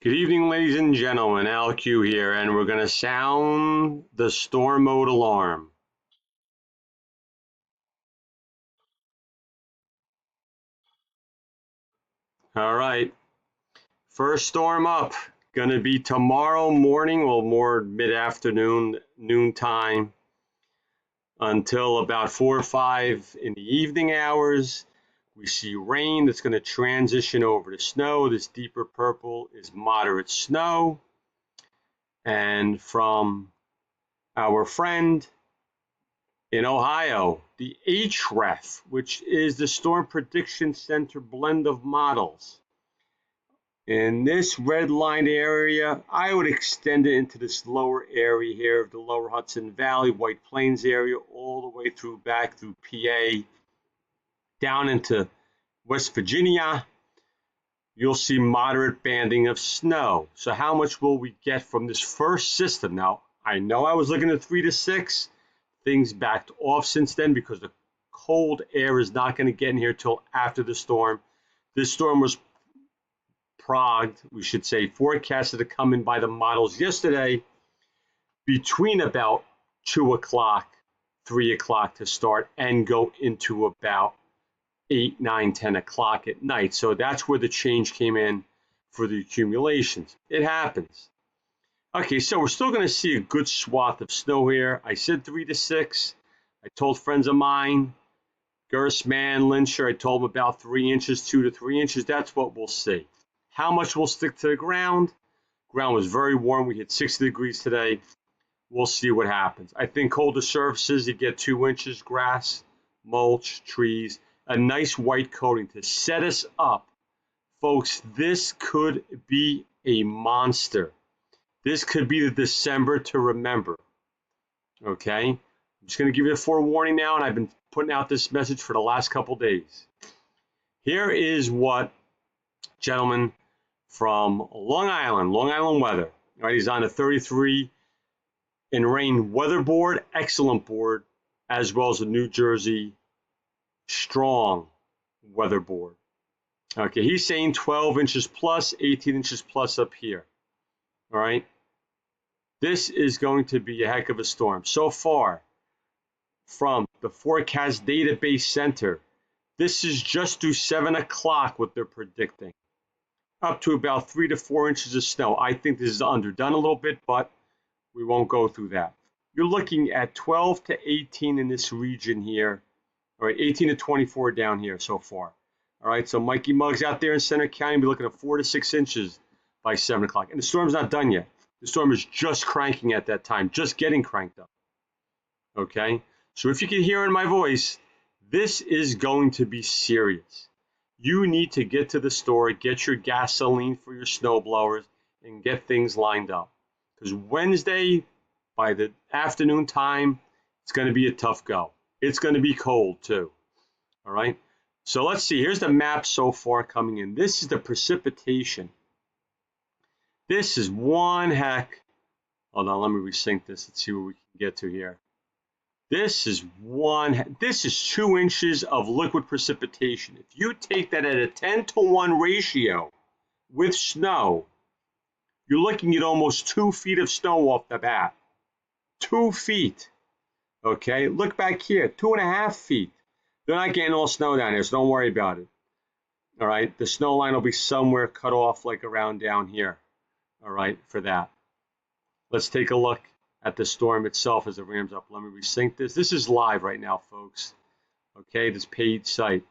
Good evening, ladies and gentlemen. LQ here, and we're going to sound the storm mode alarm. All right, first storm up. Going to be tomorrow morning, well, more mid-afternoon, noontime, until about 4 or 5 in the evening hours. We see rain that's going to transition over to snow. This deeper purple is moderate snow. And from our friend in Ohio, the HREF, which is the Storm Prediction Center blend of models. In this red line area, I would extend it into this lower area here of the lower Hudson Valley, White Plains area, all the way through back through PA, down into West Virginia. You'll see moderate banding of snow. So how much will we get from this first system? Now, I know I was looking at 3 to 6. Things backed off since then because the cold air is not going to get in here till after the storm. This storm was we should say, forecasted to come in by the models yesterday between about 2 o'clock, 3 o'clock to start and go into about 8, 9, 10 o'clock at night. So that's where the change came in for the accumulations. It happens. Okay, so we're still going to see a good swath of snow here. I said 3 to 6. I told friends of mine, Gersman, Lyncher, I told them about 3 inches, 2 to 3 inches. That's what we'll see. How much will stick to the ground? Ground was very warm. We hit 60 degrees today. We'll see what happens. I think colder surfaces, you get 2 inches, grass, mulch, trees, a nice white coating to set us up. Folks, this could be a monster. This could be the December to remember, okay? I'm just going to give you a forewarning now, and I've been putting out this message for the last couple days. Here is what, gentlemen, from Long Island weather. All right, he's on a 33 in rain weather board, excellent board, as well as a New Jersey strong weather board. Okay, he's saying 12 inches plus, 18 inches plus up here. All right. This is going to be a heck of a storm. So far, from the Forecast Database Center, this is just through 7 o'clock what they're predicting. Up to about 3 to 4 inches of snow. I think this is underdone a little bit, but we won't go through that. You're looking at 12 to 18 in this region here. All right, 18 to 24 down here so far. All right, so Mikey Muggs out there in Center County will be looking at 4 to 6 inches by 7 o'clock. And the storm's not done yet. The storm is just cranking at that time, just getting cranked up. Okay? So if you can hear in my voice, this is going to be serious. You need to get to the store, get your gasoline for your snow blowers, and get things lined up. Because Wednesday, by the afternoon time, it's going to be a tough go. It's going to be cold, too. All right? So let's see. Here's the map so far coming in. This is the precipitation. This is one heck. Hold on, let me resync this. Let's see what we can get to here. This is 2 inches of liquid precipitation. If you take that at a 10 to 1 ratio with snow, you're looking at almost 2 feet of snow off the bat. 2 feet. Okay, look back here, 2.5 feet. They're not getting all snow down here, so don't worry about it. All right, the snow line will be somewhere cut off like around down here. All right, for that. Let's take a look at the storm itself as it ramps up. Let me resync this. This is live right now, folks. Okay, this paid site.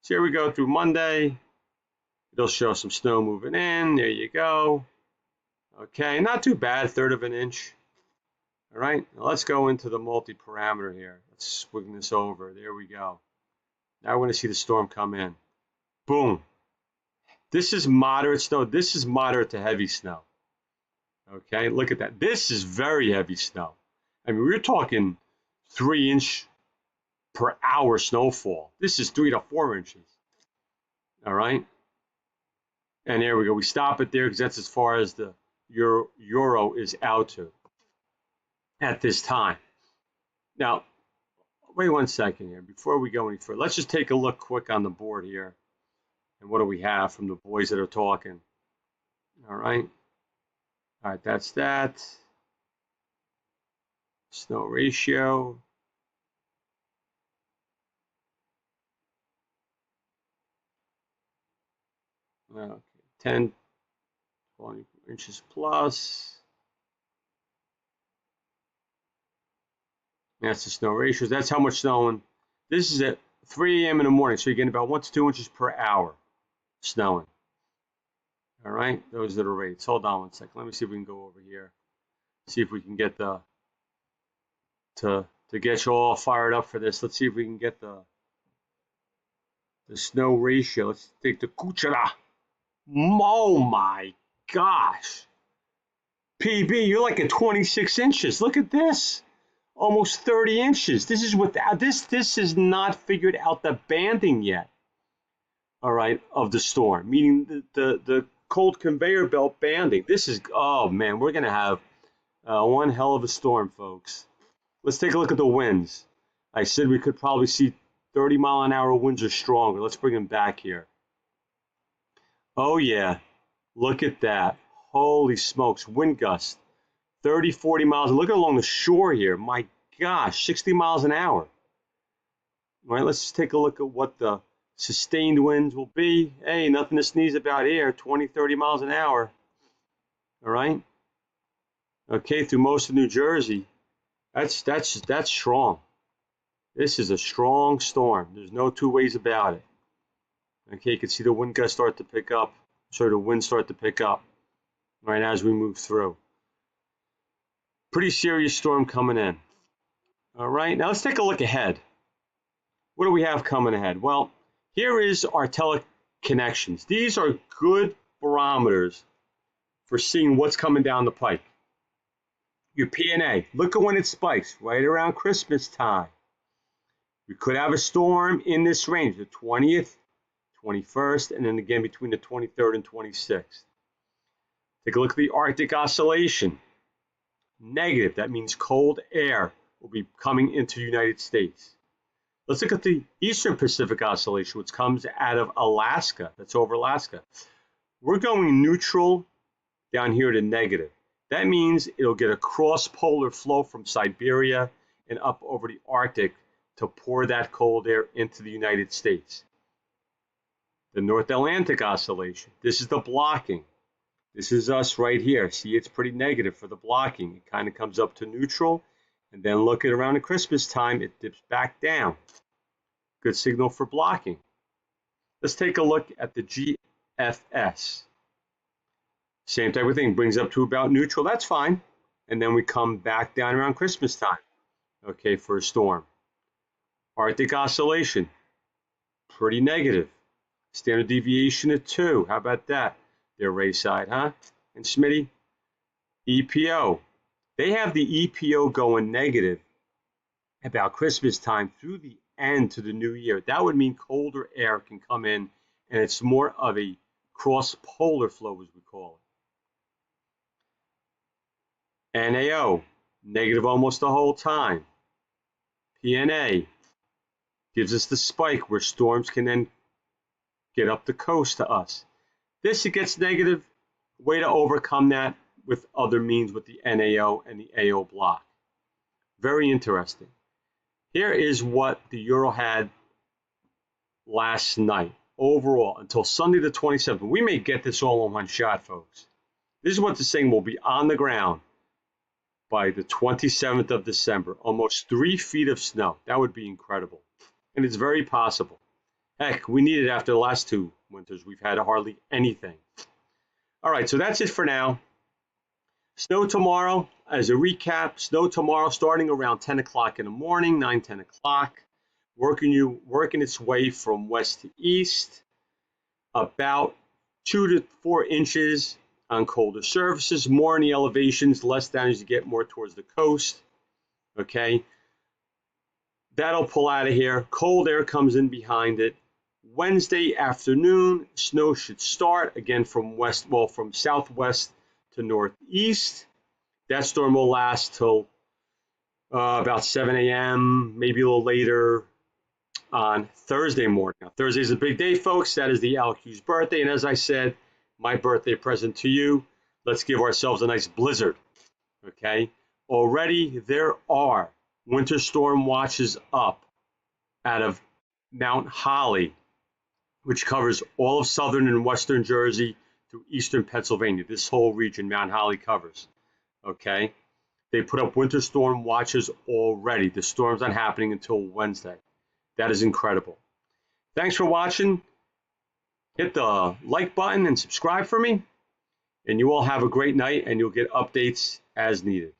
So here we go through Monday. It'll show some snow moving in. There you go. Okay, not too bad, 1/3 of an inch. All right, now let's go into the multi-parameter here. Let's swing this over. There we go. Now we're going to see the storm come in. Boom. This is moderate snow. This is moderate to heavy snow. Okay, look at that. This is very heavy snow. I mean, we're talking 3 inch per hour snowfall. This is 3 to 4 inches. All right. And there we go. We stop it there because that's as far as the Euro is out to at this time. Now, wait 1 second here before we go any further. Let's just take a look quick on the board here. And what do we have from the boys that are talking? All right. All right, that's that. Snow ratio. Okay, 10, 20 inches plus. That's the snow ratios. That's how much snowing. This is at 3 a.m. in the morning, so you're getting about 1 to 2 inches per hour snowing. All right, those are the rates. Hold on one second. Let me see if we can go over here. See if we can get the to get you all fired up for this. Let's see if we can get the snow ratio. Let's take the Kuchera. Oh my gosh. PB, you're like at 26 inches. Look at this. Almost 30 inches. This is without this is not figured out the banding yet. All right, of the storm, meaning the cold conveyor belt banding. This is, oh man, we're gonna have one hell of a storm, folks. Let's take a look at the winds. I said we could probably see 30-mile-an-hour winds or stronger. Let's bring them back here. Oh yeah, look at that. Holy smokes, wind gusts, 30, 40 miles. Look along the shore here. My gosh, 60 miles an hour. All right, let's take a look at what the sustained winds will be. Hey, nothing to sneeze about here. 20, 30 miles an hour. All right. Okay, through most of New Jersey. That's strong. This is a strong storm. There's no two ways about it. Okay, you can see the wind gusts start to pick up. So the winds start to pick up right as we move through. Pretty serious storm coming in. All right, now let's take a look ahead. What do we have coming ahead? Well, here is our teleconnections. These are good barometers for seeing what's coming down the pike. Your PNA, look at when it spikes, right around Christmas time. We could have a storm in this range, the 20th, 21st, and then again between the 23rd and 26th. Take a look at the Arctic oscillation. Negative, that means cold air will be coming into the United States. Let's look at the Eastern Pacific oscillation, which comes out of Alaska. That's over Alaska. We're going neutral down here to negative. That means it'll get a cross-polar flow from Siberia and up over the Arctic to pour that cold air into the United States. The North Atlantic oscillation. This is the blocking. This is us right here. See, it's pretty negative for the blocking. It kind of comes up to neutral, and then look at around the Christmas time, it dips back down. Good signal for blocking. Let's take a look at the GFS. Same type of thing, brings up to about neutral, that's fine. And then we come back down around Christmas time, okay, for a storm. Arctic oscillation, pretty negative. Standard deviation of 2, how about that? Their ray side, huh? And Smitty, EPO. They have the EPO going negative about Christmas time through the end to the new year. That would mean colder air can come in, and it's more of a cross-polar flow, as we call it. NAO, negative almost the whole time. PNA gives us the spike where storms can then get up the coast to us. This, it gets negative. Way to overcome that with other means with the NAO and the AO block. Very interesting. Here is what the Euro had last night overall until Sunday the 27th. We may get this all in one shot, folks. This is what this thing will be on the ground by the 27th of December. Almost 3 feet of snow. That would be incredible. And it's very possible. Heck, we need it after the last 2 winters. We've had hardly anything. All right, so that's it for now. Snow tomorrow, as a recap, snow tomorrow starting around 10 o'clock in the morning, 9, 10 o'clock, working its way from west to east, about 2 to 4 inches on colder surfaces, more in the elevations, less down as you get more towards the coast, okay? That'll pull out of here. Cold air comes in behind it. Wednesday afternoon, snow should start again from from southwest to northeast. That storm will last till about 7 a.m., maybe a little later on Thursday morning. Now, Thursday is a big day, folks. That is the LQ's birthday. And as I said, my birthday present to you. Let's give ourselves a nice blizzard, okay? Already there are winter storm watches up out of Mount Holly, which covers all of southern and western Jersey through eastern Pennsylvania. This whole region Mount Holly covers, okay? They put up winter storm watches already. The storm's not happening until Wednesday. That is incredible. Thanks for watching. Hit the like button and subscribe for me. And you all have a great night, and you'll get updates as needed.